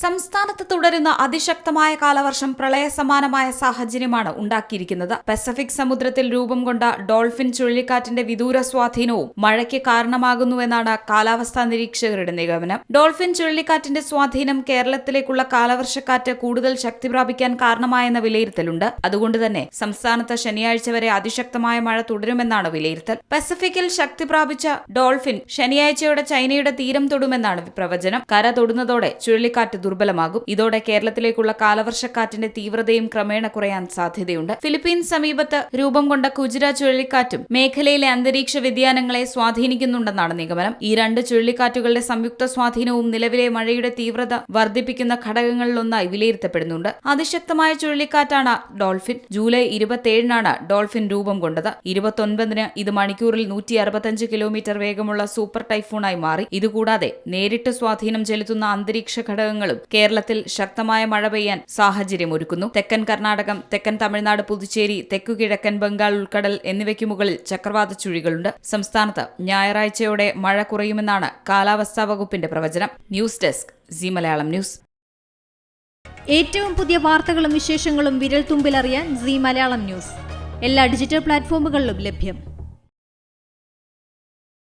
സംസ്ഥാനത്ത് തുടരുന്ന അതിശക്തമായ കാലവർഷം പ്രളയസമാനമായ സാഹചര്യമാണ് ഉണ്ടാക്കിയിരിക്കുന്നത്. പസഫിക് സമുദ്രത്തിൽ രൂപം കൊണ്ട ഡോൾഫിൻ ചുഴലിക്കാറ്റിന്റെ വിദൂര സ്വാധീനവും മഴയ്ക്ക് കാരണമാകുന്നുവെന്നാണ് കാലാവസ്ഥാ നിരീക്ഷകരുടെ നിഗമനം. ഡോൾഫിൻ ചുഴലിക്കാറ്റിന്റെ സ്വാധീനം കേരളത്തിലേക്കുള്ള കാലവർഷക്കാറ്റ് കൂടുതൽ ശക്തി പ്രാപിക്കാൻ കാരണമായെന്ന വിലയിരുത്തലുണ്ട്. അതുകൊണ്ട് തന്നെ സംസ്ഥാനത്ത് ശനിയാഴ്ച വരെ അതിശക്തമായ മഴ തുടരുമെന്നാണ് വിലയിരുത്തൽ. പസഫിക്കിൽ ശക്തി പ്രാപിച്ച ഡോൾഫിൻ ശനിയാഴ്ചയോടെ ചൈനയുടെ തീരം തൊടുമെന്നാണ് പ്രവചനം. കര തൊടുന്നതോടെ ചുഴലിക്കാറ്റ് ദുർബലമാകും. ഇതോടെ കേരളത്തിലേക്കുള്ള കാലവർഷക്കാറ്റിന്റെ തീവ്രതയും ക്രമേണ കുറയാൻ സാധ്യതയുണ്ട്. ഫിലിപ്പീൻസ് സമീപത്ത് രൂപം കൊണ്ട കുജിര ചുഴലിക്കാറ്റും മേഖലയിലെ അന്തരീക്ഷ വ്യതിയാനങ്ങളെ സ്വാധീനിക്കുന്നുണ്ടെന്നാണ് നിഗമനം. ഈ രണ്ട് ചുഴലിക്കാറ്റുകളുടെ സംയുക്ത സ്വാധീനവും നിലവിലെ മഴയുടെ തീവ്രത വർദ്ധിപ്പിക്കുന്ന ഘടകങ്ങളിലൊന്നായി വിലയിരുത്തപ്പെടുന്നുണ്ട്. അതിശക്തമായ ചുഴലിക്കാറ്റാണ് ഡോൾഫിൻ. ജൂലൈ 27-നാണ് ഡോൾഫിൻ രൂപം കൊണ്ടത്. 29-ന് ഇത് മണിക്കൂറിൽ 165 കിലോമീറ്റർ വേഗമുള്ള സൂപ്പർ ടൈഫൂണായി മാറി. ഇതുകൂടാതെ നേരിട്ട് സ്വാധീനം ചെലുത്തുന്ന അന്തരീക്ഷ ഘടകങ്ങളും കേരളത്തിൽ ശക്തമായ മഴ പെയ്യാൻ സാഹചര്യമൊരുക്കുന്നു. തെക്കൻ കർണാടകം, തെക്കൻ തമിഴ്നാട്, പുതുച്ചേരി, തെക്കുകിഴക്കൻ ബംഗാൾ ഉൾക്കടൽ എന്നിവയ്ക്ക് മുകളിൽ ചക്രവാത ചുഴികളുണ്ട്. സംസ്ഥാനത്ത് ഞായറാഴ്ചയോടെ മഴ കുറയുമെന്നാണ് കാലാവസ്ഥാ വകുപ്പിന്റെ പ്രവചനം. News desk C Malayalam news. ഏറ്റവും പുതിയ വാർത്തകളും വിശേഷങ്ങളും വിരൽ തുമ്പിലറിയാൻ സി മലയാളം ന്യൂസ് എല്ലാ ഡിജിറ്റൽ പ്ലാറ്റ്ഫോമുകളിലും ലഭ്യം.